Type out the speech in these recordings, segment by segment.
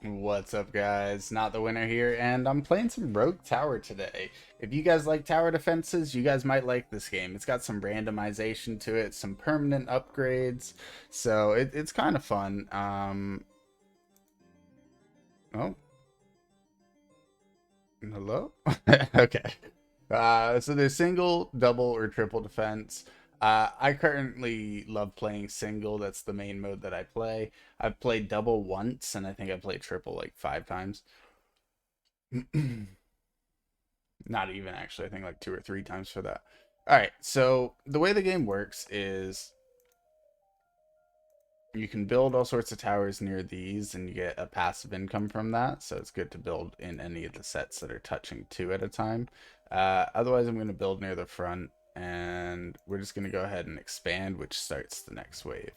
What's up, guys? NottheWinner here, and I'm playing some Rogue Tower today. If you guys like tower defenses, you guys might like this game. It's got some randomization to it, some permanent upgrades, so it's kind of fun. Oh, hello? Okay. So there's single, double, or triple defense. I currently love playing single. That's the main mode that I play. I've played double once, and I think I played triple like 5 times. Not even actually. I think like 2 or 3 times for that. All right. So the way the game works is you can build all sorts of towers near these, and you get a passive income from that. So it's good to build in any of the sets that are touching two at a time. Otherwise, I'm going to build near the front, and we're just going to go ahead and expand, which starts the next wave.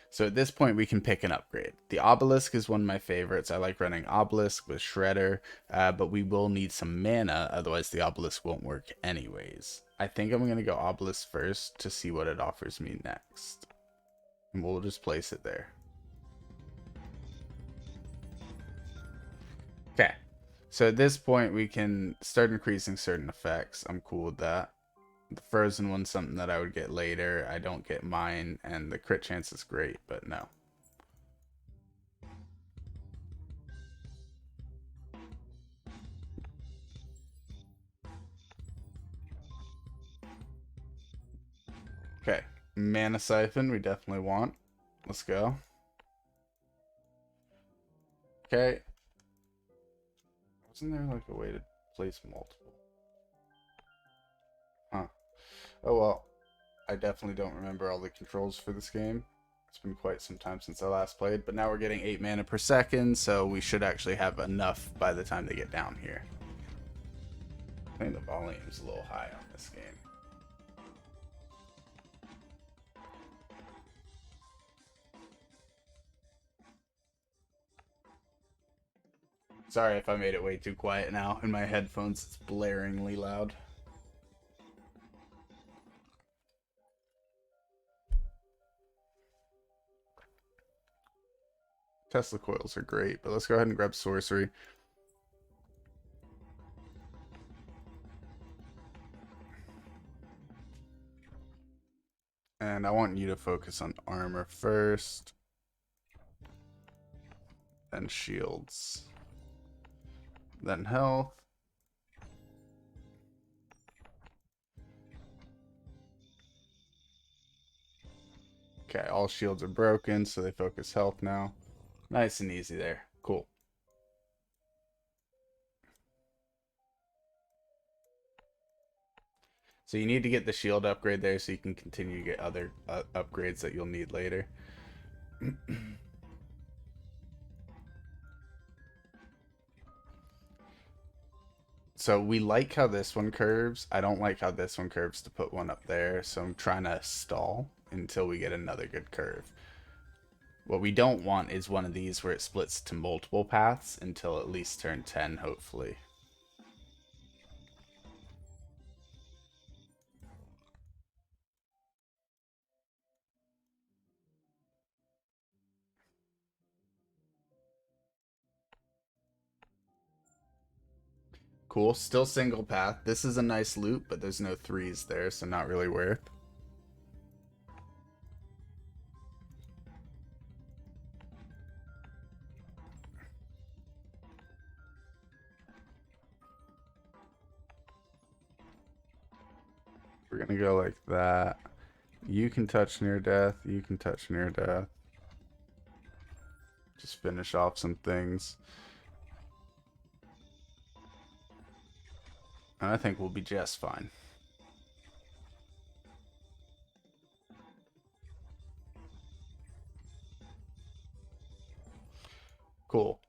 So at this point, we can pick an upgrade. The obelisk is one of my favorites. I like running obelisk with shredder, but we will need some mana, otherwise the obelisk won't work anyways. I think I'm going to go obelisk first to see what it offers me next. And we'll just place it there. Okay. So at this point, we can start increasing certain effects. I'm cool with that. The frozen one's something that I would get later. I don't get mine, and the crit chance is great, but no. Okay. Mana Siphon, we definitely want. Let's go. Okay. Wasn't there like a way to place multiple? Huh. Oh well. I definitely don't remember all the controls for this game. It's been quite some time since I last played, but now we're getting 8 mana per second, so we should actually have enough by the time they get down here. I think the volume's a little high on this game. Sorry if I made it way too quiet now. In my headphones, it's blaringly loud. Tesla coils are great, but let's go ahead and grab sorcery. And I want you to focus on armor first. Then shields. Then health. Okay, all shields are broken, so they focus health now. Nice and easy there. Cool. So you need to get the shield upgrade there so you can continue to get other upgrades that you'll need later. So we like how this one curves. I don't like how this one curves to put one up there, so I'm trying to stall until we get another good curve. What we don't want is one of these where it splits to multiple paths until at least turn 10, hopefully. Cool, still single path. This is a nice loop, but there's no threes there, so not really worth. We're gonna go like that. You can touch near death, you can touch near death. Just finish off some things. And I think we'll be just fine. Cool.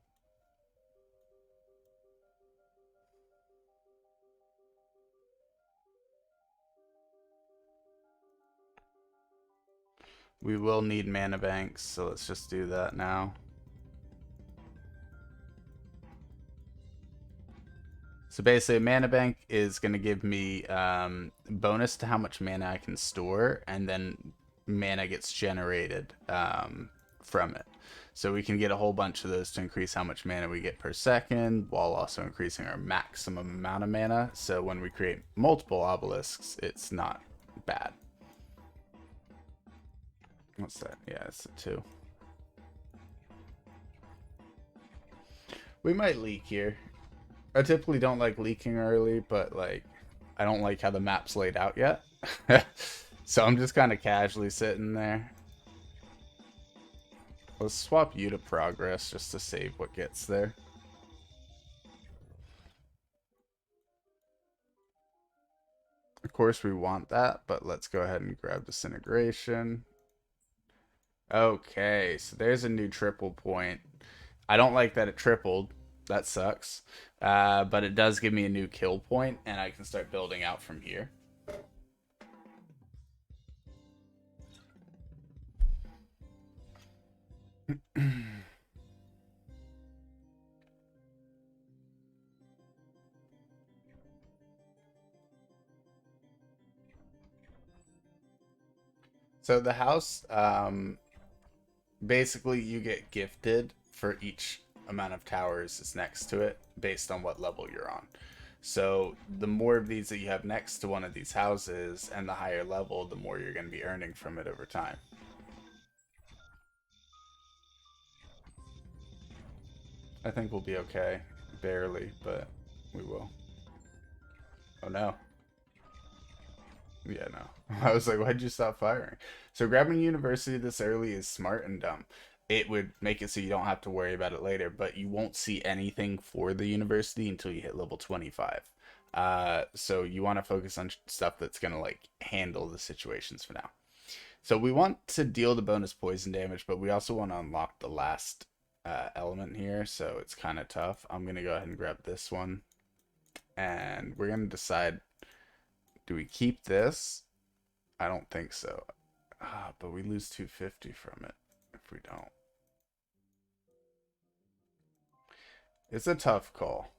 We will need mana banks, so let's just do that now. So basically, a mana bank is going to give me bonus to how much mana I can store, and then mana gets generated from it. So we can get a whole bunch of those to increase how much mana we get per second, while also increasing our maximum amount of mana. So when we create multiple obelisks, it's not bad. What's that? Yeah, it's a 2. We might leak here. I typically don't like leaking early, but like I don't like how the map's laid out yet. So I'm just kind of casually sitting there. Let's swap you to progress just to save what gets there. Of course we want that, but let's go ahead and grab disintegration. Okay, so there's a new triple point. I don't like that it tripled. That sucks. But it does give me a new kill point, and I can start building out from here. So the house, basically you get gifted for each amount of towers is next to it based on what level you're on. So the more of these that you have next to one of these houses and the higher level, the more you're going to be earning from it over time. I think we'll be okay. Barely, but we will. Oh no. Yeah, no. I was like, why'd you stop firing? So grabbing university this early is smart and dumb. It would make it so you don't have to worry about it later, but you won't see anything for the university until you hit level 25. So you want to focus on stuff that's going to like handle the situations for now. So we want to deal the bonus poison damage, but we also want to unlock the last element here, so it's kind of tough. I'm going to go ahead and grab this one, and we're going to decide, do we keep this? I don't think so. But we lose 250 from it if we don't. It's a tough call.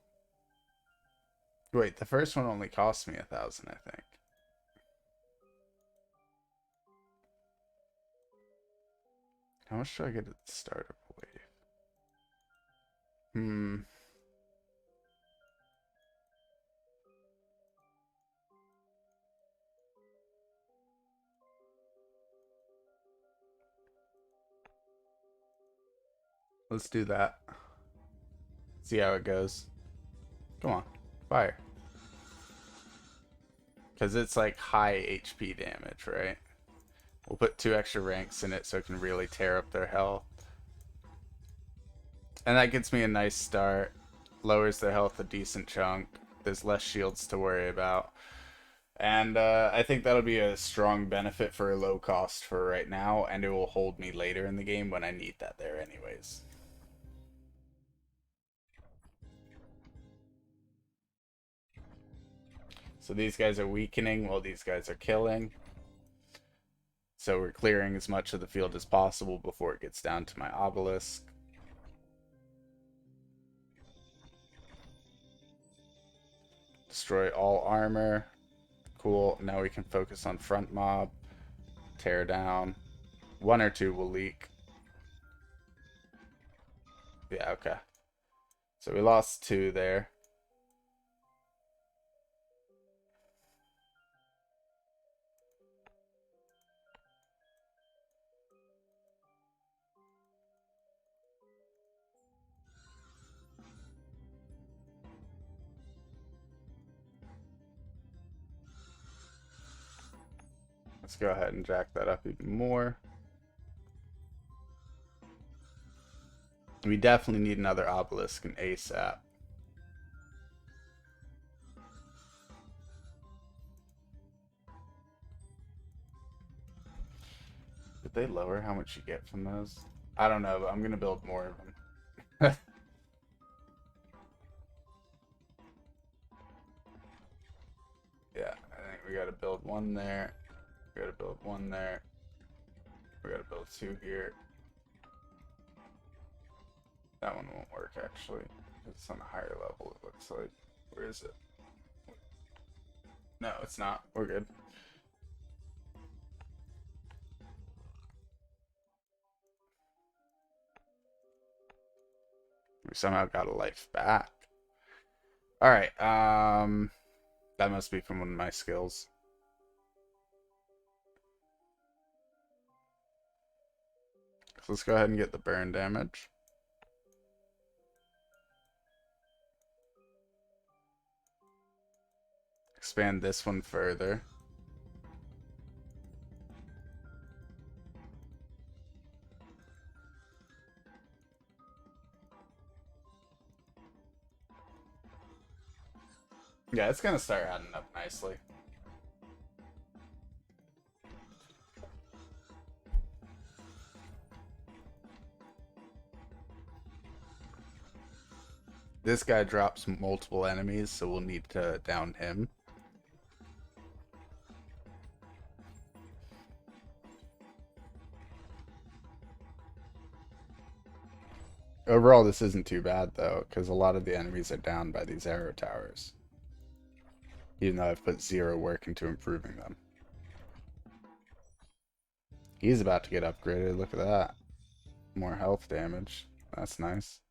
Wait, the first one only cost me 1,000, I think. How much do I get at the start of a wave? Let's do that. See how it goes. Come on, fire. Because it's like high HP damage, right? We'll put 2 extra ranks in it so it can really tear up their health. And that gets me a nice start. Lowers their health a decent chunk. There's less shields to worry about. And I think that'll be a strong benefit for a low cost for right now, and it will hold me later in the game when I need that there anyways. So these guys are weakening while these guys are killing. So we're clearing as much of the field as possible before it gets down to my obelisk. Destroy all armor. Cool. Now we can focus on front mob. Tear down. 1 or 2 will leak. Yeah, okay. So we lost 2 there. Let's go ahead and jack that up even more. We definitely need another obelisk and ASAP. Did they lower how much you get from those? I don't know, but I'm gonna build more of them. Yeah, I think we gotta build 1 there. We gotta build 1 there. We gotta build 2 here. That one won't work actually. It's on a higher level, it looks like. Where is it? No, it's not. We're good. somehow got a life back. Alright, that must be from one of my skills. So let's go ahead and get the burn damage. Expand this one further. Yeah, it's gonna start adding up nicely. This guy drops multiple enemies, so we'll need to down him. Overall, this isn't too bad, though, because a lot of the enemies are down by these arrow towers. Even though I've put 0 work into improving them. He's about to get upgraded. Look at that. More health damage. That's nice.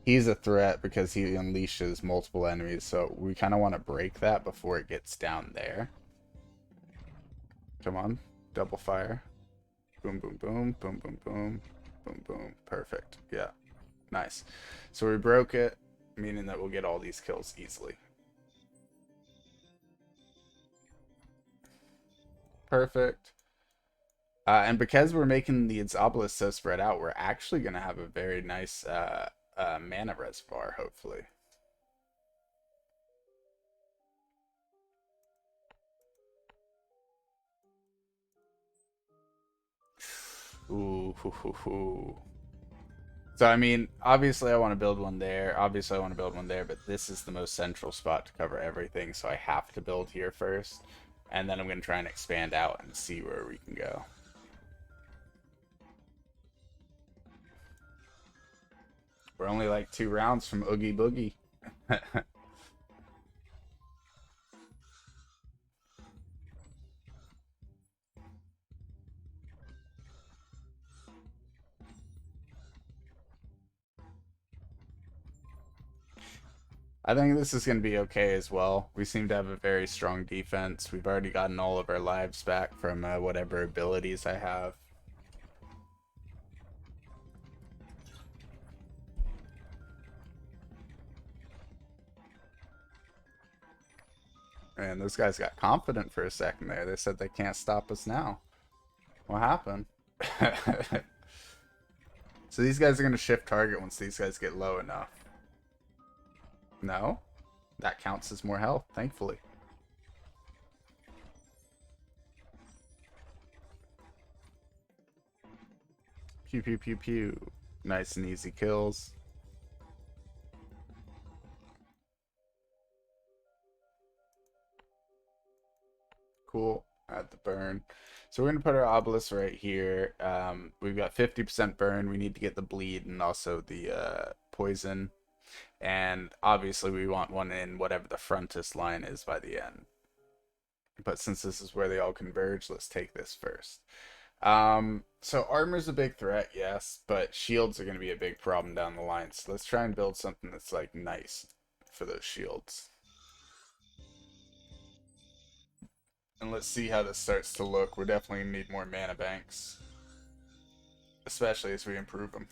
He's a threat because he unleashes multiple enemies, so we kind of want to break that before it gets down there. Come on. Double fire. Boom, boom, boom. Boom, boom, boom. Boom, boom. Perfect. Yeah. Nice. So we broke it, meaning that we'll get all these kills easily. Perfect. And because we're making these obelisks so spread out, we're actually going to have a very nice mana reservoir, hopefully. Ooh, hoo, hoo, hoo. So, I mean, obviously I want to build one there. Obviously I want to build one there, but this is the most central spot to cover everything, so I have to build here first. And then I'm going to try and expand out and see where we can go. We're only like 2 rounds from Oogie Boogie. I think this is going to be okay as well. We seem to have a very strong defense. We've already gotten all of our lives back from whatever abilities I have. Man, those guys got confident for a second there. They said they can't stop us now. What happened? So these guys are going to shift target once these guys get low enough. No? That counts as more health, thankfully. Pew, pew, pew, pew. Nice and easy kills. Cool. Add the burn. So we're going to put our obelisk right here. We've got 50% burn. We need to get the bleed and also the poison. And obviously we want one in whatever the frontest line is by the end. But since this is where they all converge, let's take this first. So armor's a big threat, yes, but shields are going to be a big problem down the line. So let's try and build something that's like nice for those shields. And let's see how this starts to look. We're definitely going to need more mana banks, especially as we improve them.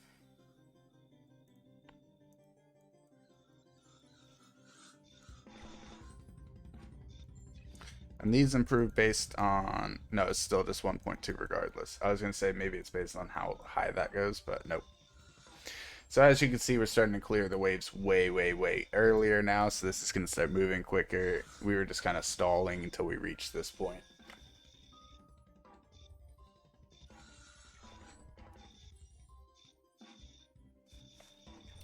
And these improve based on... No, it's still just 1.2 regardless. I was going to say maybe it's based on how high that goes, but nope. So as you can see, we're starting to clear the waves way, way, way earlier now. So this is going to start moving quicker. We were just kind of stalling until we reached this point.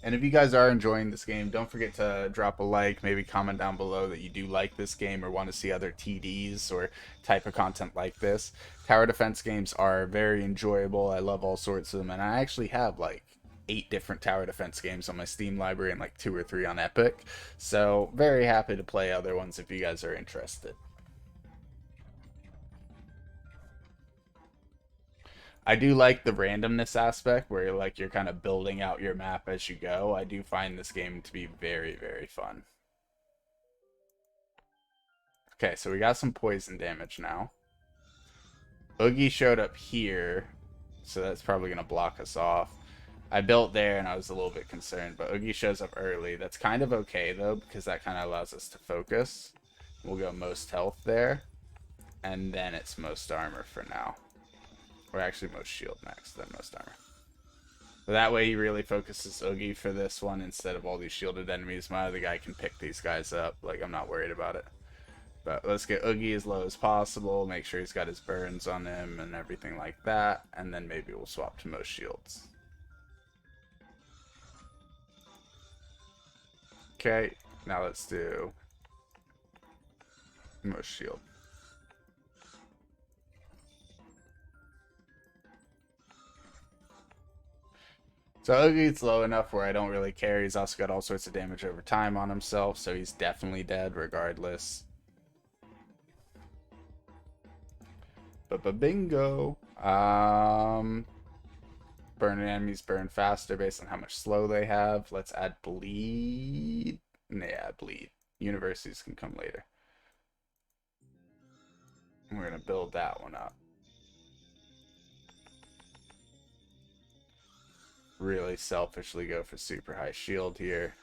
And if you guys are enjoying this game, don't forget to drop a like, maybe comment down below that you do like this game or want to see other TDs or type of content like this. Tower defense games are very enjoyable. I love all sorts of them, and I actually have like 8 different tower defense games on my Steam library and like 2 or 3 on Epic. So very happy to play other ones if you guys are interested. I do like the randomness aspect where like you're kind of building out your map as you go. I do find this game to be very, very fun. Okay, so we got some poison damage now. Oogie showed up here, so that's probably going to block us off. I built there and I was a little bit concerned, but Oogie shows up early. That's kind of okay though, because that kind of allows us to focus. We'll go most health there, and then it's most armor for now. Or actually most shield next, then most armor. So that way he really focuses Oogie for this one instead of all these shielded enemies. My other guy can pick these guys up. Like, I'm not worried about it. But let's get Oogie as low as possible. Make sure he's got his burns on him and everything like that. And then maybe we'll swap to most shields. Okay, now let's do most shield. So Oogie's low enough where I don't really care. He's also got all sorts of damage over time on himself, so he's definitely dead regardless. But bingo. Burning enemies burn faster based on how much slow they have. Let's add bleed. Yeah, bleed. Universities can come later. And we're going to build that one up. Really selfishly go for super high shield here.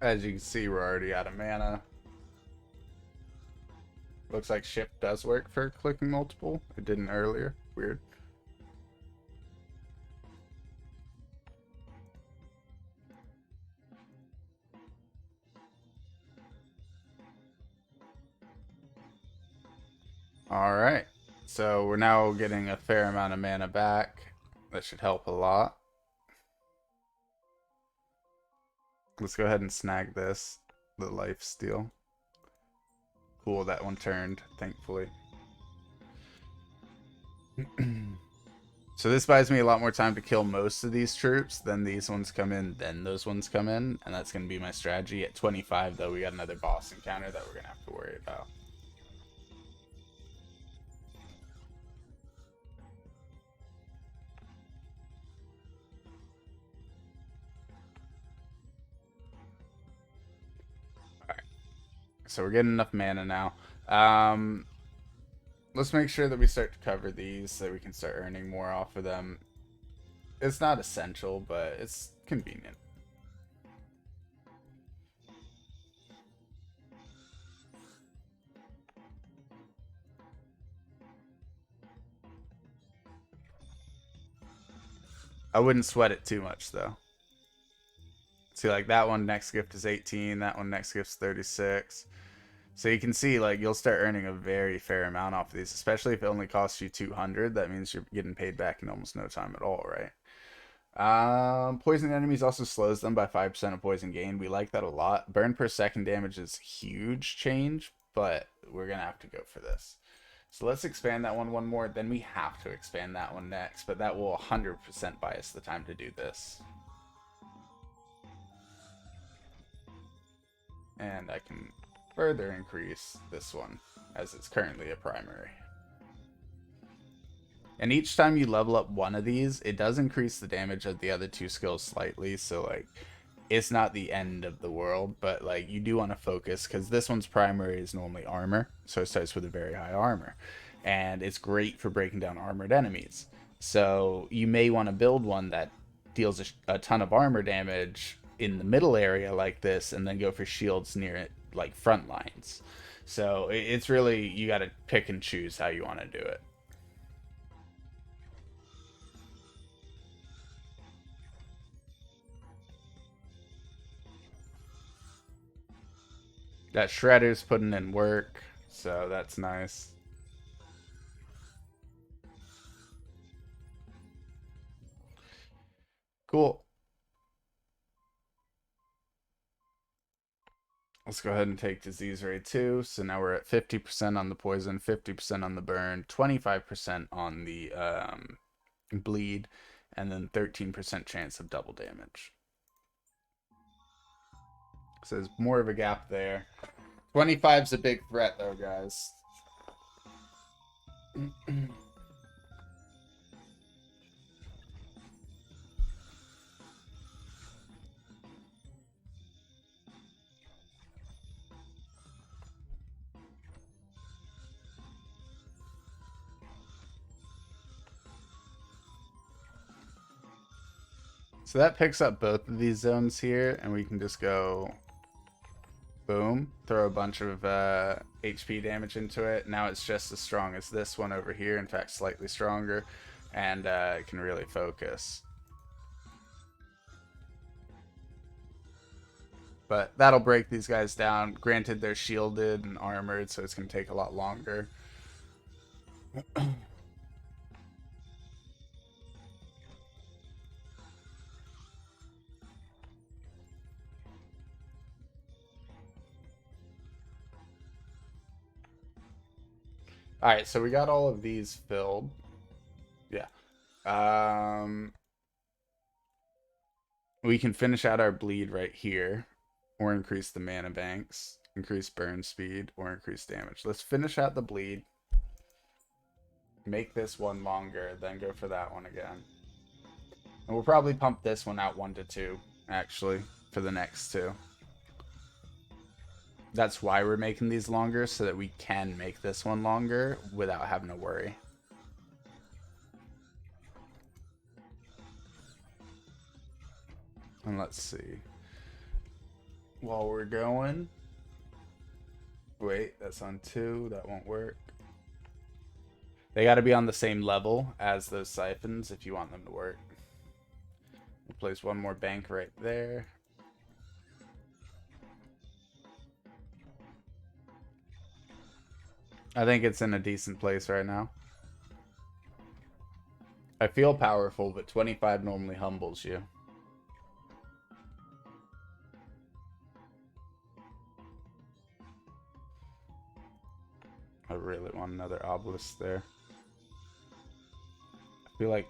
As you can see, we're already out of mana. Looks like shift does work for clicking multiple. It didn't earlier. Weird. Alright. So we're now getting a fair amount of mana back. That should help a lot. Let's go ahead and snag this. The life steal. Cool, that one turned, thankfully. So this buys me a lot more time to kill most of these troops. Then these ones come in, then those ones come in. And that's going to be my strategy. At 25, though, we got another boss encounter that we're going to have to worry about. Alright. So we're getting enough mana now. Let's make sure that we start to cover these so that we can start earning more off of them. It's not essential, but it's convenient. I wouldn't sweat it too much, though. See, like that one next gift is 18, that one next gift's 36. So you can see, like, you'll start earning a very fair amount off of these, especially if it only costs you 200. That means you're getting paid back in almost no time at all, right? Poison enemies also slows them by 5% of poison gain. We like that a lot. Burn per second damage is huge change, but we're gonna have to go for this. So let's expand that one more. Then we have to expand that one next, but that will 100% buy us the time to do this. And I can further increase this one as it's currently a primary. And each time you level up one of these, it does increase the damage of the other two skills slightly. So like, it's not the end of the world, but like you do want to focus because this one's primary is normally armor. So it starts with a very high armor. And it's great for breaking down armored enemies. So you may want to build one that deals a ton of armor damage in the middle area like this, and then go for shields near it, like front lines. So it's really, you got to pick and choose how you want to do it. That Shredder's putting in work, so that's nice. Cool. Let's go ahead and take disease rate too. So now we're at 50% on the poison, 50% on the burn, 25% on the bleed, and then 13% chance of double damage. So there's more of a gap there. 25 is a big threat though, guys. So that picks up both of these zones here, and we can just go boom, throw a bunch of HP damage into it. Now it's just as strong as this one over here, in fact slightly stronger, and it can really focus. But that'll break these guys down. Granted, they're shielded and armored, so it's going to take a lot longer. Alright, so we got all of these filled. Yeah. We can finish out our bleed right here, or increase the mana banks, increase burn speed, or increase damage. Let's finish out the bleed. Make this one longer, then go for that one again. And we'll probably pump this one out 1 to 2, actually, for the next two. That's why we're making these longer, so that we can make this one longer without having to worry. And let's see. While we're going... Wait, that's on 2. That won't work. They got to be on the same level as those siphons if you want them to work. We'll place one more bank right there. I think it's in a decent place right now. I feel powerful, but 25 normally humbles you. I really want another obelisk there. I feel like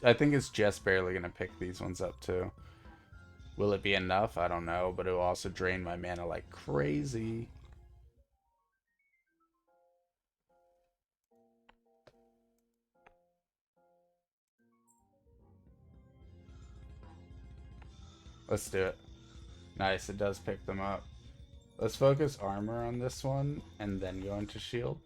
I think it's just barely gonna pick these ones up too. Will it be enough? I don't know, but it will also drain my mana like crazy. Let's do it. Nice, it does pick them up. Let's focus armor on this one and then go into shield.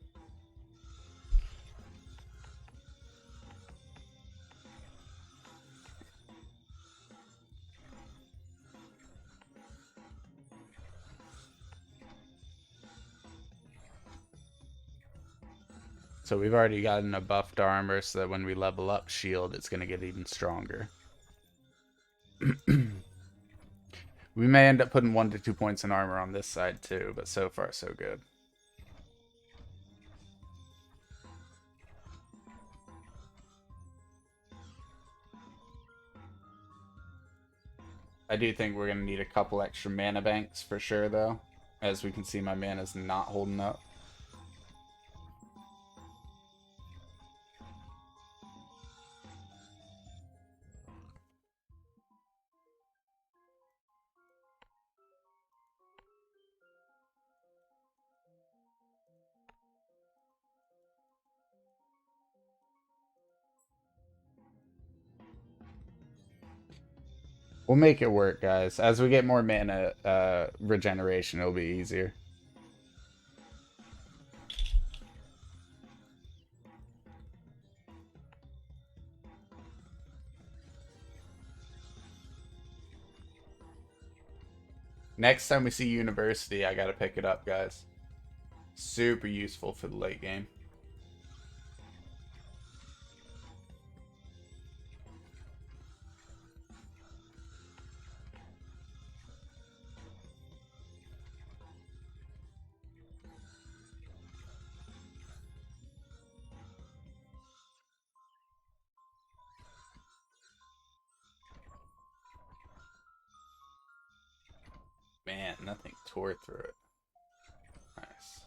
So we've already gotten a buffed armor so that when we level up shield, it's going to get even stronger. We may end up putting 1 to 2 points in armor on this side too, but so far so good. I do think we're going to need a couple extra mana banks for sure though. As we can see, my mana's not holding up. We'll make it work, guys. As we get more mana regeneration, it'll be easier. Next time we see University, I gotta pick it up, guys. Super useful for the late game. Man, nothing tore through it. Nice.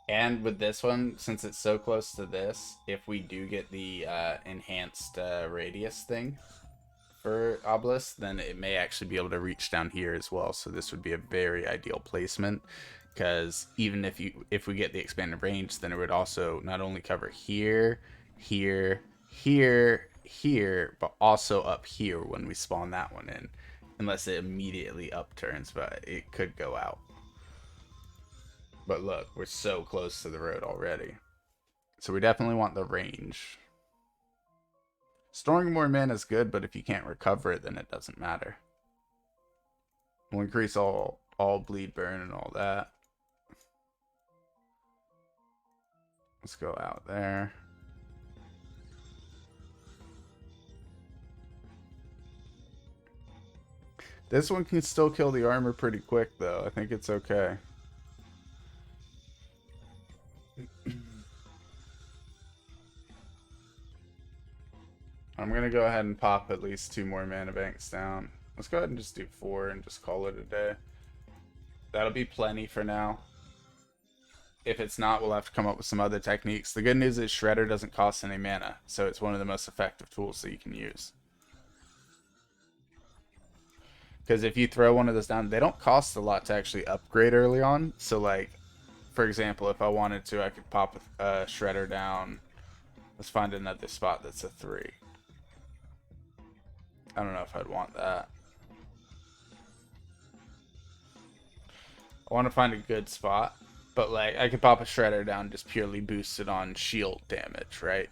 And with this one, since it's so close to this, if we do get the enhanced radius thing for obelisk, then it may actually be able to reach down here as well. So this would be a very ideal placement, because even if we get the expanded range, then it would also not only cover here, here, here, here, but also up here when we spawn that one in, unless it immediately upturns, but it could go out. But look, we're so close to the road already. So we definitely want the range. Storing more mana is good, but if you can't recover it, then it doesn't matter. We'll increase all bleed burn and all that. Let's go out there. This one can still kill the armor pretty quick, though. I think it's okay. I'm going to go ahead and pop at least 2 more mana banks down. Let's go ahead and just do 4 and just call it a day. That'll be plenty for now. If it's not, we'll have to come up with some other techniques. The good news is Shredder doesn't cost any mana, so it's one of the most effective tools that you can use. Because if you throw one of those down, they don't cost a lot to actually upgrade early on. So, like, for example, if I wanted to, I could pop a Shredder down. Let's find another spot that's a 3. I don't know if I'd want that. I want to find a good spot. But, like, I could pop a Shredder down just purely boosted on shield damage, right?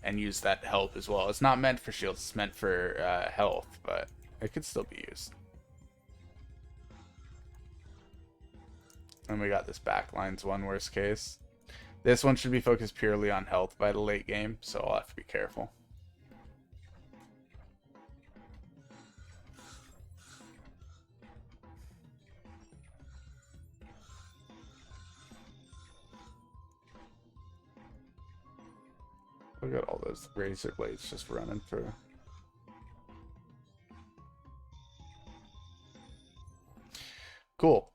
And use that to help as well. It's not meant for shields. It's meant for health, but it could still be used. And we got this backlines one worst case. This one should be focused purely on health by the late game, so I'll have to be careful. Look at all those razor blades just running through. Cool.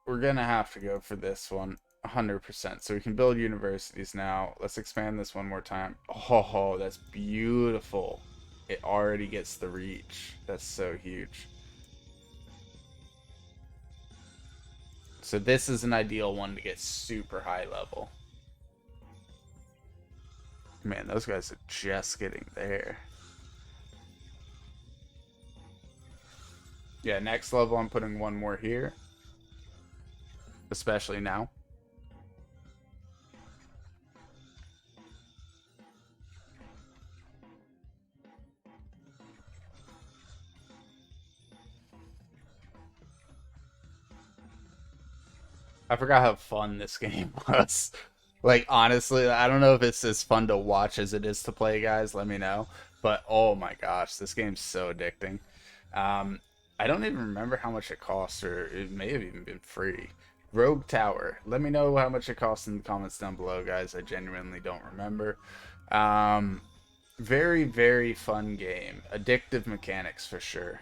We're gonna have to go for this one 100%. So we can build universities now. Let's expand this one more time. Oh, that's beautiful. It already gets the reach. That's so huge. So this is an ideal one to get super high level. Man, those guys are just getting there. Yeah, next level I'm putting one more here. Especially now. I forgot how fun this game was. Like, honestly, I don't know if it's as fun to watch as it is to play, guys. Let me know. But, oh my gosh, this game's so addicting. I don't even remember how much it costs, or it may have even been free. Rogue Tower. Let me know how much it costs in the comments down below, guys. I genuinely don't remember. Very, very fun game. Addictive mechanics for sure.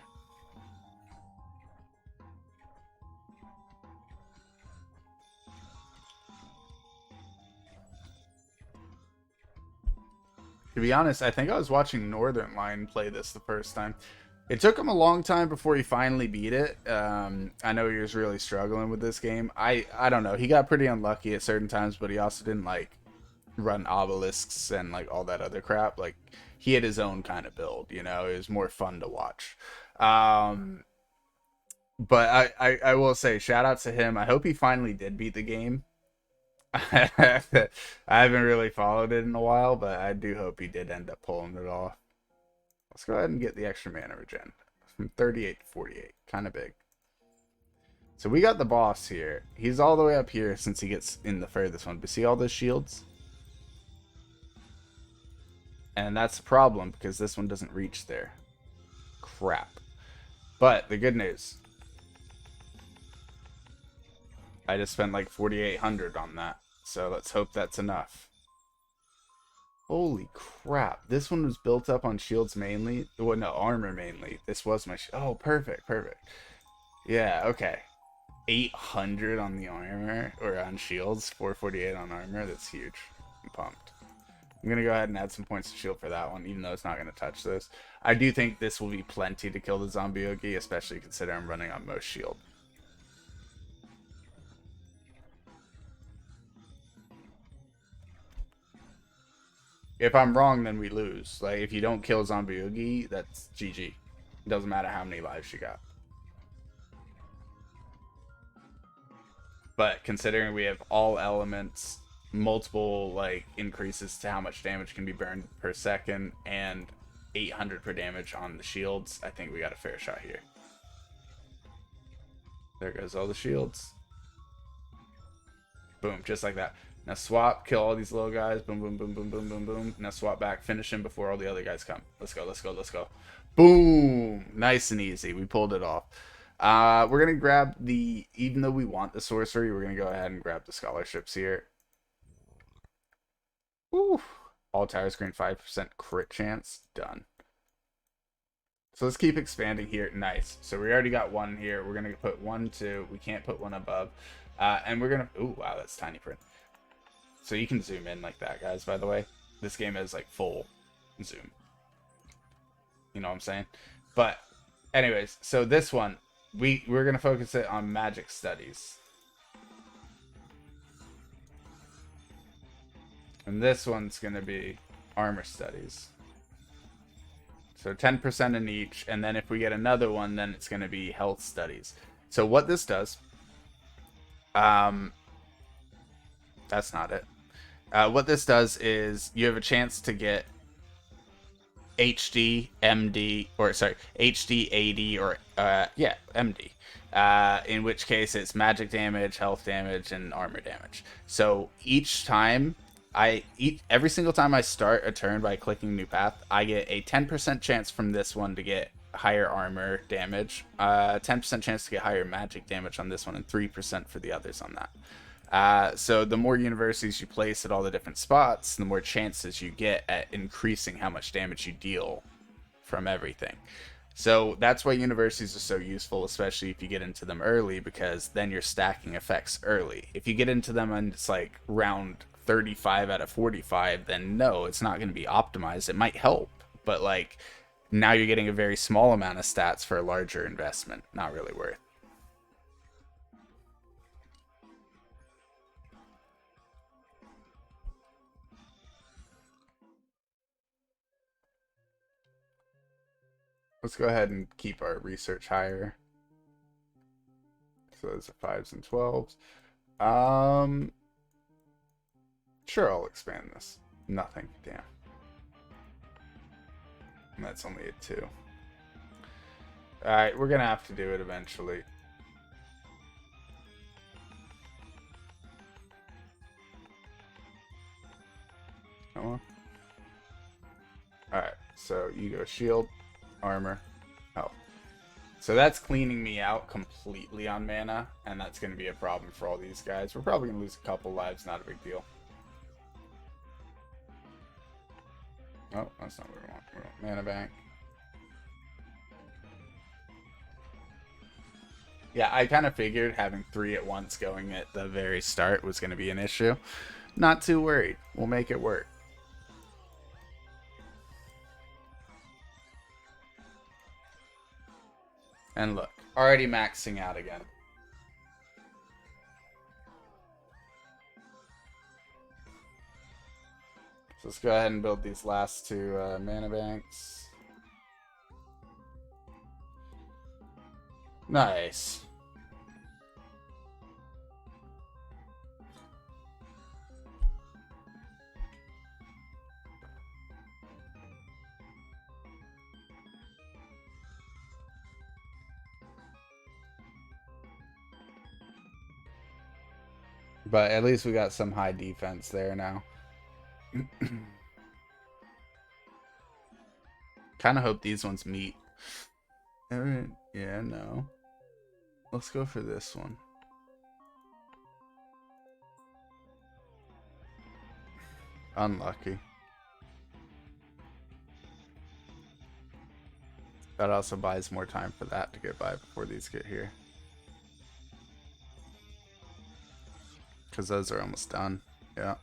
To be honest, I think I was watching Northern Line play this the first time. It took him a long time before he finally beat it. I know he was really struggling with this game. I don't know. He got pretty unlucky at certain times, but he also didn't like run obelisks and like all that other crap. Like he had his own kind of build, you know. It was more fun to watch. But I will say shout out to him. I hope he finally did beat the game. I haven't really followed it in a while, but I do hope he did end up pulling it off. Let's go ahead and get the extra mana regen from 38 to 48. Kind of big. So we got the boss here. He's all the way up here since he gets in the furthest one. But see all those shields? And that's the problem because this one doesn't reach there. Crap. But the good news, I just spent like 4,800 on that. So let's hope that's enough. Holy crap. This one was built up on shields mainly. Well, no, armor mainly. This was my oh, perfect, perfect. Yeah, okay. 800 on the armor, or on shields, 448 on armor. That's huge. I'm pumped. I'm going to go ahead and add some points to shield for that one, even though it's not going to touch this. I do think this will be plenty to kill the zombie Yogi, especially considering I'm running on most shield. If I'm wrong, then we lose. Like, if you don't kill zombie Yogi, that's GG. It doesn't matter how many lives you got. But considering we have all elements, multiple like increases to how much damage can be burned per second, and 800 per damage on the shields, I think we got a fair shot here. There goes all the shields. Boom, just like that. Now swap, kill all these little guys. Boom, boom, boom, boom, boom, boom, boom. Now swap back, finish him before all the other guys come. Let's go, let's go, let's go. Boom! Nice and easy. We pulled it off. We're going to grab the, even though we want the sorcery, we're going to go ahead and grab the scholarships here. Ooh. All towers green 5% crit chance. Done. So let's keep expanding here. Nice. So we already got one here. We're going to put 1, 2. We can't put one above. And we're going to, ooh, wow, that's tiny print. So you can zoom in like that, guys, by the way. This game is like full zoom. You know what I'm saying? But anyways, so this one, we're going to focus it on magic studies. And this one's going to be armor studies. So 10% in each. And then if we get another one, then it's going to be health studies. So what this does, that's not it. What this does is you have a chance to get HD, MD, or sorry, HD, AD, or yeah, MD. In which case it's magic damage, health damage, and armor damage. So each time every single time I start a turn by clicking new path, I get a 10% chance from this one to get higher armor damage, 10% chance to get higher magic damage on this one, and 3% for the others on that. So the more universities you place at all the different spots, the more chances you get at increasing how much damage you deal from everything. So that's why universities are so useful, especially if you get into them early, because then you're stacking effects early. If you get into them and it's like round 35 out of 45, then no, it's not going to be optimized. It might help, but like now you're getting a very small amount of stats for a larger investment. Not really worth. Let's go ahead and keep our research higher. So those are 5s and 12s. Sure, I'll expand this. Nothing. Damn. And that's only a 2. Alright, we're gonna have to do it eventually. Come on. Alright, so you go shield, armor, health. So that's cleaning me out completely on mana, and that's going to be a problem for all these guys. We're probably going to lose a couple lives, not a big deal. Oh, that's not what we want. We want mana bank. Yeah, I kind of figured having 3 at once going at the very start was going to be an issue. Not too worried. We'll make it work. And look, already maxing out again. So let's go ahead and build these last 2 mana banks. Nice. But at least we got some high defense there now. Kind of hope these ones meet. Alright, yeah, no. Let's go for this one. Unlucky. That also buys more time for that to get by before these get here. Because those are almost done. Yeah.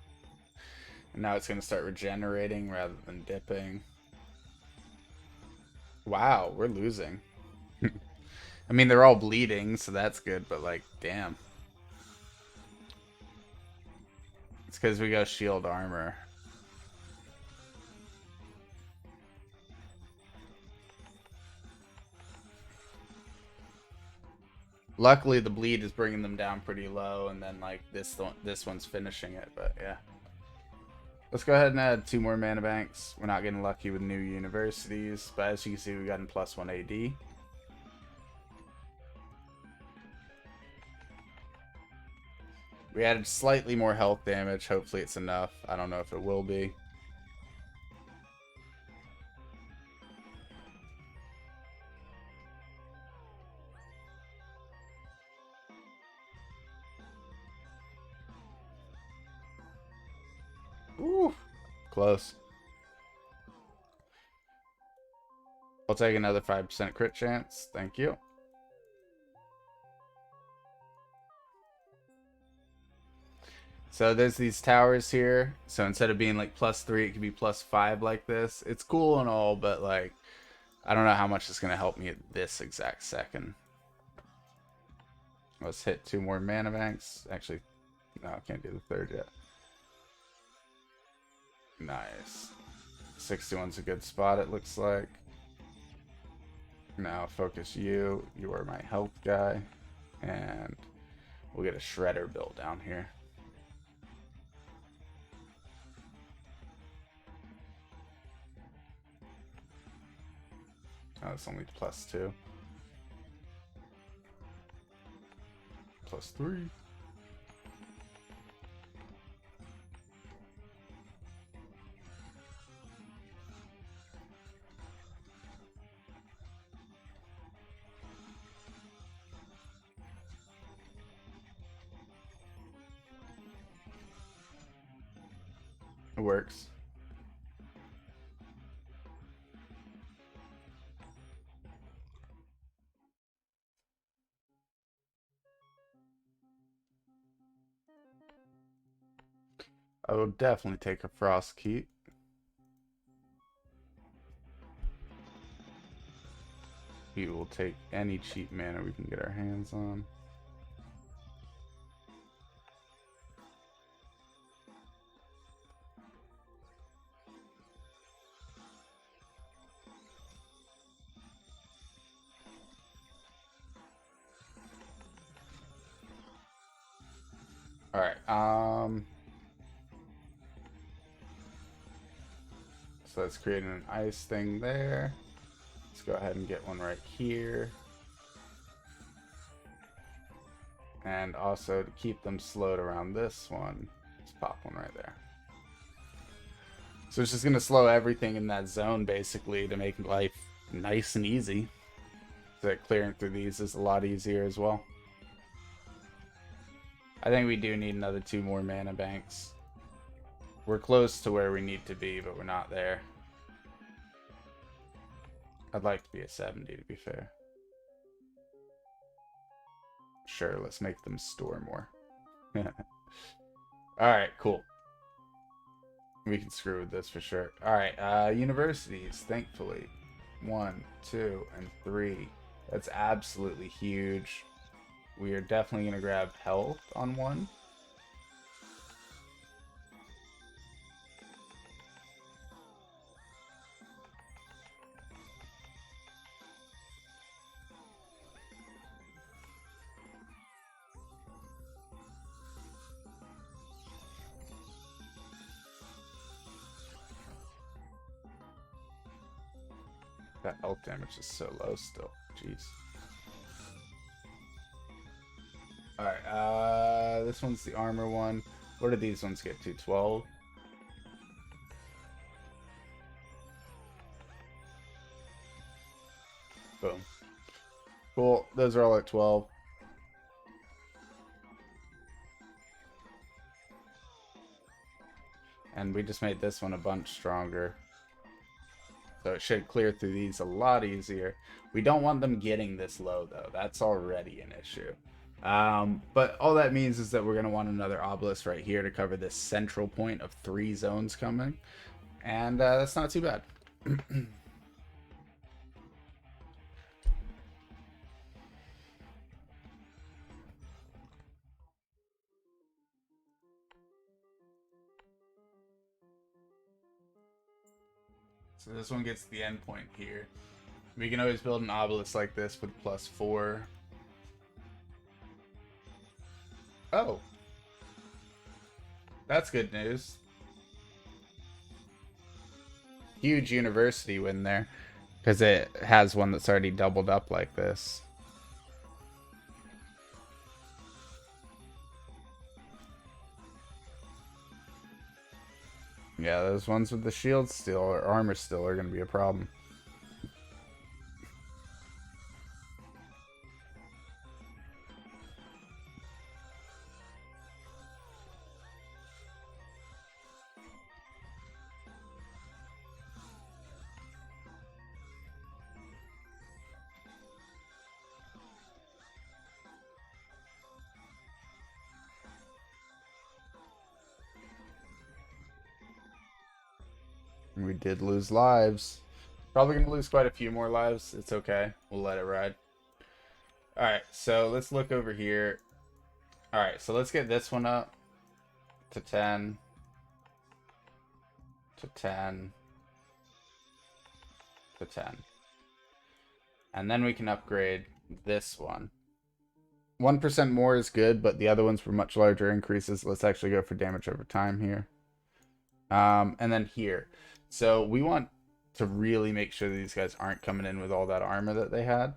And now it's going to start regenerating rather than dipping. Wow, we're losing. I mean, they're all bleeding, so that's good, but like, damn. It's because we go shield armor. Luckily, the bleed is bringing them down pretty low, and then like this one's finishing it. But yeah, let's go ahead and add 2 more mana banks. We're not getting lucky with new universities, but as you can see, we got in +1 AD. We added slightly more health damage. Hopefully, it's enough. I don't know if it will be. Ooh, close. I'll take another 5% crit chance. Thank you. So there's these towers here. So instead of being like +3, it could be +5 like this. It's cool and all, but like, I don't know how much it's going to help me at this exact second. Let's hit 2 more mana banks. Actually, no, I can't do the third yet. Nice. 61's a good spot, it looks like. Now focus you. You are my health guy. And we'll get a shredder built down here. Oh, it's only +2. +3. It works. I will definitely take a frost keep. We will take any cheap mana we can get our hands on. Alright, so let's create an ice thing there. Let's go ahead and get one right here. And also to keep them slowed around this one, let's pop one right there. So it's just going to slow everything in that zone basically to make life nice and easy. So that clearing through these is a lot easier as well. I think we do need another 2 more mana banks. We're close to where we need to be, but we're not there. I'd like to be at 70 to be fair. Sure, let's make them store more. Alright, cool. We can screw with this for sure. Alright, universities, thankfully. 1, 2, and 3. That's absolutely huge. We are definitely going to grab health on 1. That health damage is so low still. Jeez. Alright, this one's the armor one. What do these ones get to? 12? Boom. Cool. Those are all at 12. And we just made this one a bunch stronger. So it should clear through these a lot easier. We don't want them getting this low, though. That's already an issue. But all that means is that we're going to want another obelisk right here to cover this central point of 3 zones coming. And that's not too bad. So this one gets the end point here. We can always build an obelisk like this with +4. Oh. That's good news. Huge university win there. Because it has one that's already doubled up like this. Yeah, those ones with the shield still or armor still are going to be a problem. We did lose lives. Probably going to lose quite a few more lives. It's okay. We'll let it ride. Alright, so let's look over here. Alright, so let's get this one up to 10. To 10. To 10. And then we can upgrade this one. 1% more is good, but the other ones were much larger increases. Let's actually go for damage over time here. And then here. So we want to really make sure that these guys aren't coming in with all that armor that they had.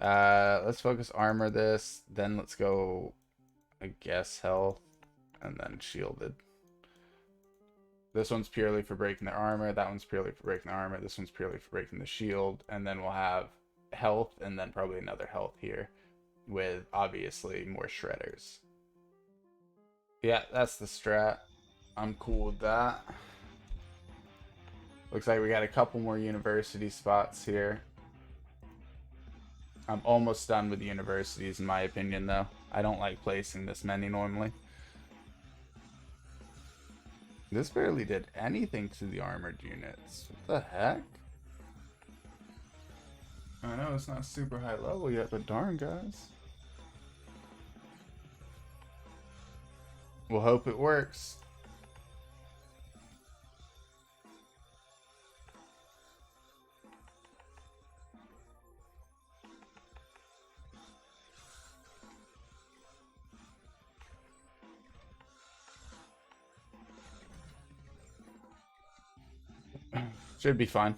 Let's focus armor this. Then let's go, I guess, health. And then shielded. This one's purely for breaking their armor. That one's purely for breaking the armor. This one's purely for breaking the shield. And then we'll have health and then probably another health here. With obviously more shredders. Yeah, that's the strat. I'm cool with that. Looks like we got a couple more university spots here. I'm almost done with the universities in my opinion though. I don't like placing this many normally. This barely did anything to the armored units. What the heck? I know it's not super high level yet, but darn guys. We'll hope it works. Should be fine.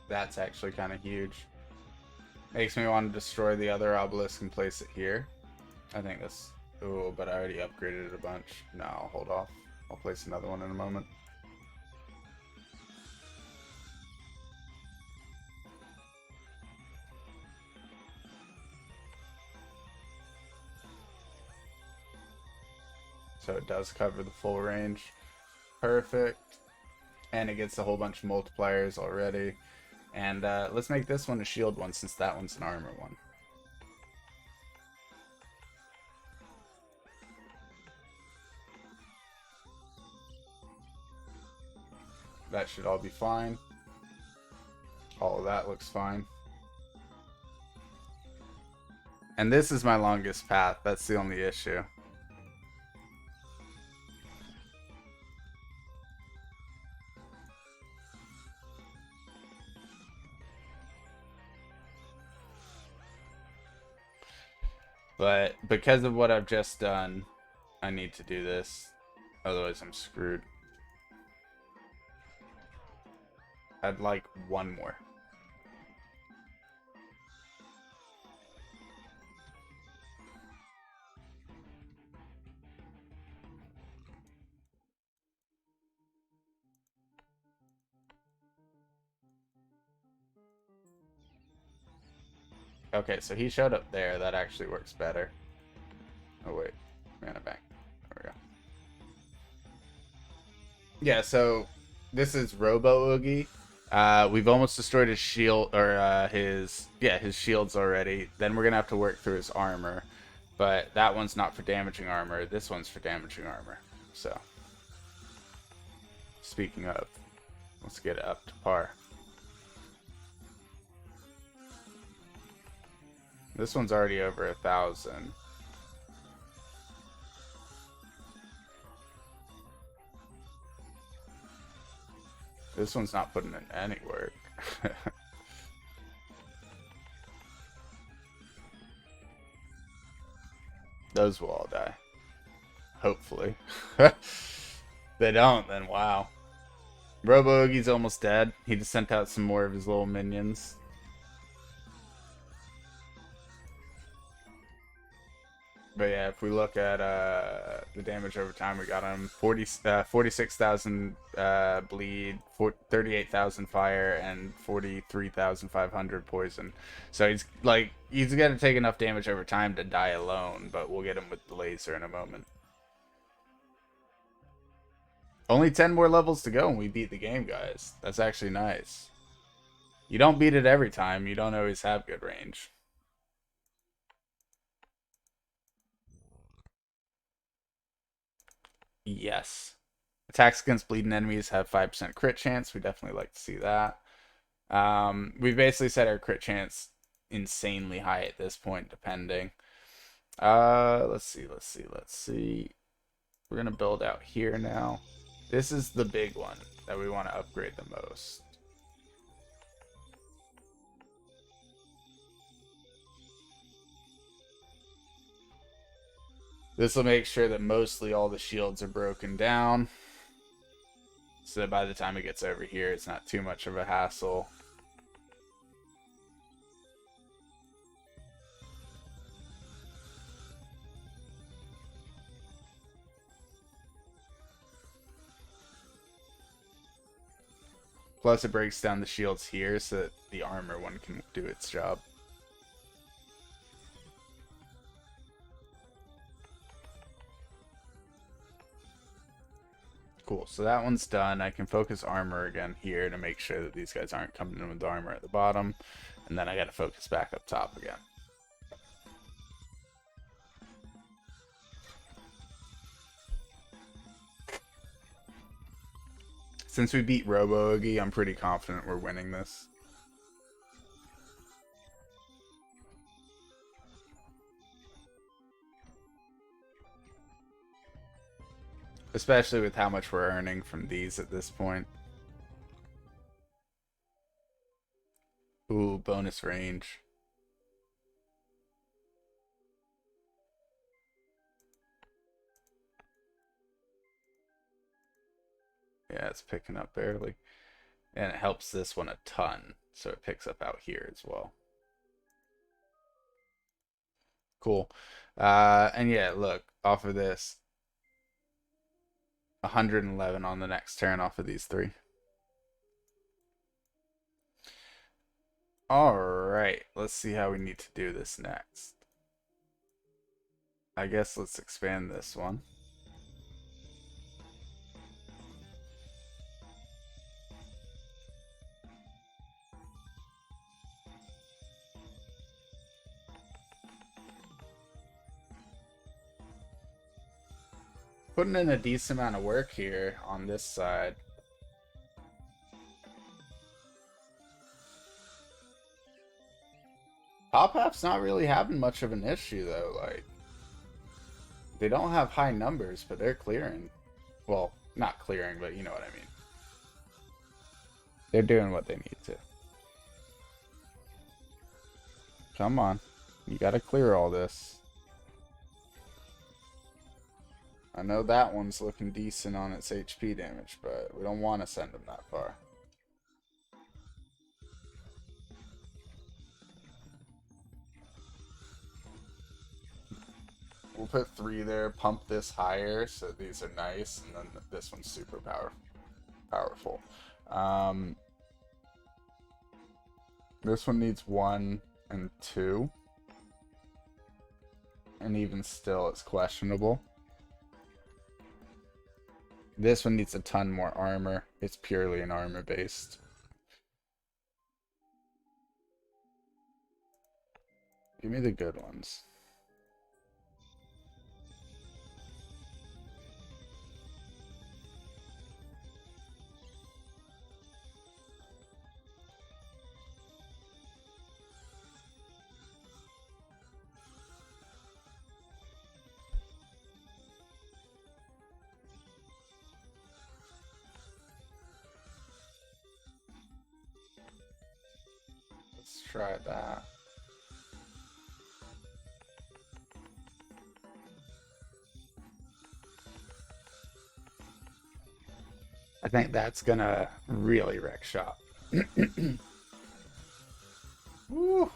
That's actually kind of huge. Makes me want to destroy the other obelisk and place it here. I think that's... Oh, but I already upgraded it a bunch. No, I'll hold off. I'll place another one in a moment. So it does cover the full range. Perfect. And it gets a whole bunch of multipliers already. And let's make this one a shield one since that one's an armor one. That should all be fine. All of that looks fine. And this is my longest path. That's the only issue. But because of what I've just done, I need to do this. Otherwise I'm screwed. I'd like one more. Okay, so he showed up there. That actually works better. Oh, wait. Ran it back. There we go. Yeah, so this is Robo Oogie. We've almost destroyed his shield, or his shields already. Then we're gonna have to work through his armor, but that one's not for damaging armor. This one's for damaging armor. So, speaking of, let's get it up to par. This one's already over 1,000. This one's not putting in any work. Those will all die. Hopefully. They don't, then wow. Robo Oogie's almost dead. He just sent out some more of his little minions. But yeah, if we look at the damage over time, we got him 46,000 bleed, 38,000 fire, and 43,500 poison. So he's gonna take enough damage over time to die alone, but we'll get him with the laser in a moment. Only 10 more levels to go and we beat the game, guys. That's actually nice. You don't beat it every time. You don't always have good range. Yes. Attacks against bleeding enemies have 5% crit chance. We definitely like to see that. We've basically set our crit chance insanely high at this point, depending. Let's see. We're going to build out here now. This is the big one that we want to upgrade the most. This will make sure that mostly all the shields are broken down, so that by the time it gets over here, it's not too much of a hassle. Plus, it breaks down the shields here so that the armor one can do its job. Cool, so that one's done. I can focus armor again here to make sure that these guys aren't coming in with armor at the bottom. And then I gotta focus back up top again. Since we beat Robo Oogie, I'm pretty confident we're winning this. Especially with how much we're earning from these at this point. Ooh, bonus range. Yeah, it's picking up barely. And it helps this one a ton, so it picks up out here as well. Cool. And yeah, look, off of this, 111 on the next turn off of these three. Alright, let's see how we need to do this next. I guess let's expand this one. Putting in a decent amount of work here on this side. Top half's not really having much of an issue though. Like, they don't have high numbers, but they're clearing. Well, not clearing, but you know what I mean. They're doing what they need to. Come on. You gotta clear all this. I know that one's looking decent on its HP damage, but we don't want to send them that far. we'll put 3 there, pump this higher, so these are nice, and then this one's super powerful. This one needs 1 and 2. And even still, it's questionable. This one needs a ton more armor. It's purely an armor based. Give me the good ones. Let's try that. I think that's gonna really wreck shop. Woo.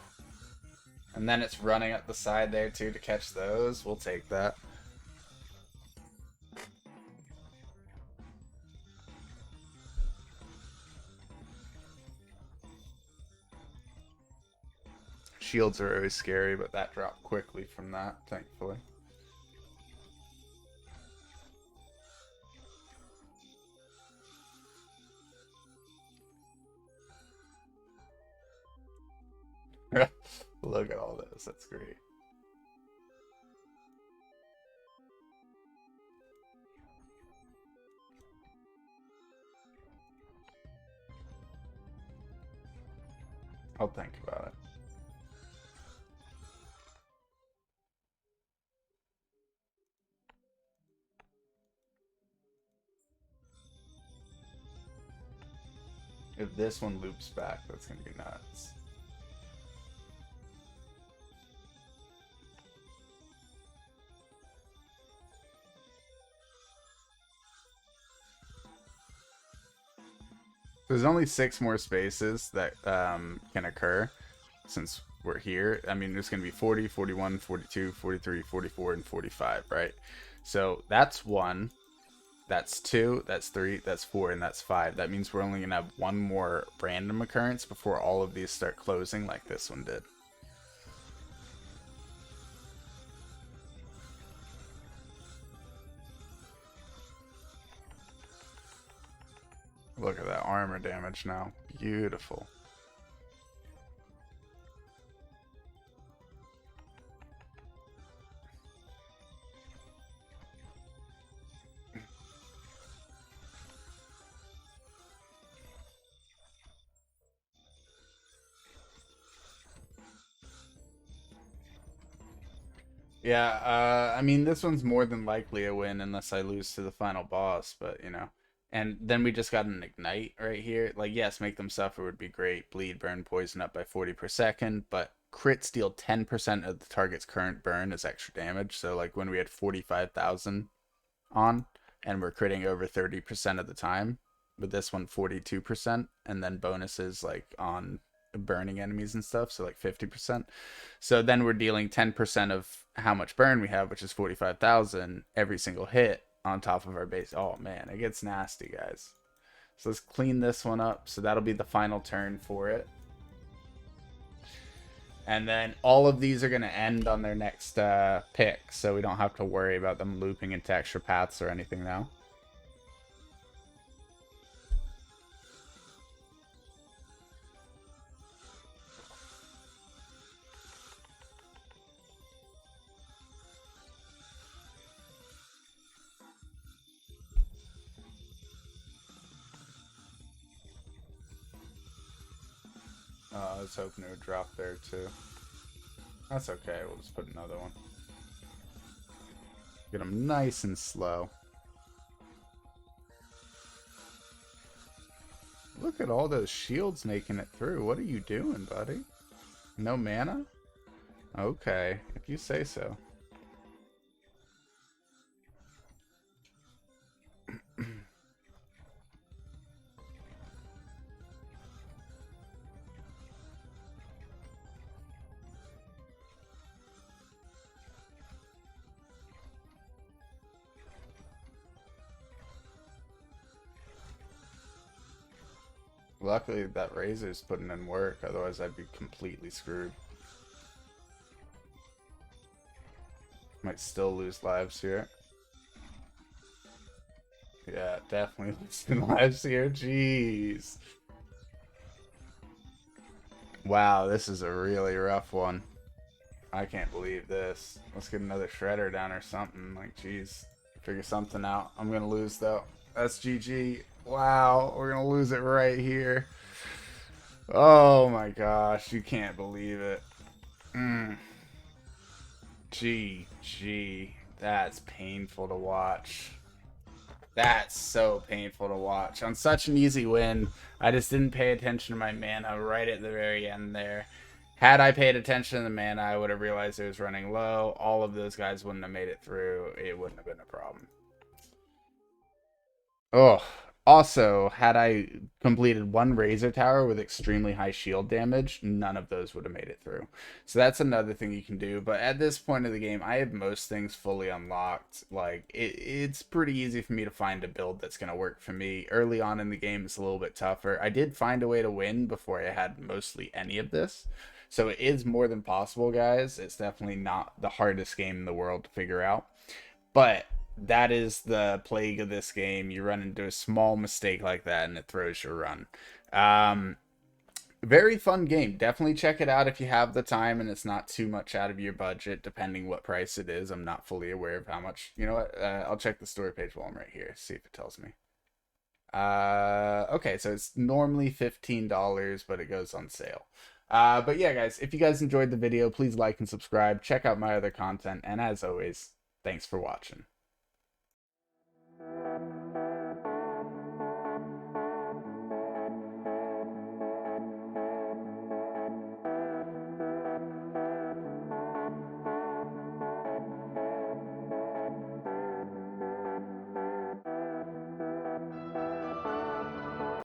And then it's running up the side there too to catch those. We'll take that. Shields are always scary, but that dropped quickly from that, thankfully. Look at all this. That's great. I'll think about it. If this one loops back, that's gonna be nuts. There's only 6 more spaces that can occur since we're here. I mean, there's going to be 40, 41, 42, 43, 44, and 45, right? So that's 1, that's 2, that's 3, that's 4, and that's 5. That means we're only going to have 1 more random occurrence before all of these start closing like this one did. Look at that armor damage now. Beautiful. Yeah, I mean, this one's more than likely a win unless I lose to the final boss, but, you know. And then we just got an Ignite right here. Like, yes, make them suffer would be great. Bleed, burn, poison up by 40 per second, but crit steal 10% of the target's current burn is extra damage. So, like, when we had 45,000 on, and we're critting over 30% of the time, with this one 42%, and then bonuses, like, on burning enemies and stuff, so like 50%. So then we're dealing 10% of how much burn we have, which is 45,000 every single hit on top of our base. Oh man, it gets nasty, guys. So let's clean this one up. So that'll be the final turn for it. And then all of these are going to end on their next pick, so we don't have to worry about them looping into extra paths or anything now. I was hoping it would drop there too. That's okay, we'll just put another one. Get them nice and slow. Look at all those shields making it through. What are you doing, buddy? No mana? Okay, if you say so. Luckily that Razor's putting in work, otherwise I'd be completely screwed. Might still lose lives here. Yeah, definitely losing lives here. Jeez. Wow, this is a really rough one. I can't believe this. Let's get another shredder down or something. Like, jeez. Figure something out. I'm gonna lose though. That's GG. Wow, we're gonna lose it right here. Oh my gosh, you can't believe it. GG. That's painful to watch. That's so painful to watch. On such an easy win, I just didn't pay attention to my mana right at the very end there. Had I paid attention to the mana, I would have realized it was running low. All of those guys wouldn't have made it through. It wouldn't have been a problem. Oh, also, had I completed one Razor Tower with extremely high shield damage, none of those would have made it through. So that's another thing you can do. But at this point of the game, I have most things fully unlocked. Like, it's pretty easy for me to find a build that's going to work for me. Early on in the game, it's a little bit tougher. I did find a way to win before I had mostly any of this. So it is more than possible, guys. It's definitely not the hardest game in the world to figure out. But that is the plague of this game. You run into a small mistake like that and it throws your run. Very fun game. Definitely check it out if you have the time and it's not too much out of your budget, depending what price it is. I'm not fully aware of how much. You know what? I'll check the store page while I'm right here. See if it tells me. Okay, so it's normally $15, but it goes on sale. But yeah, guys, if you guys enjoyed the video, please like and subscribe. Check out my other content. And as always, thanks for watching.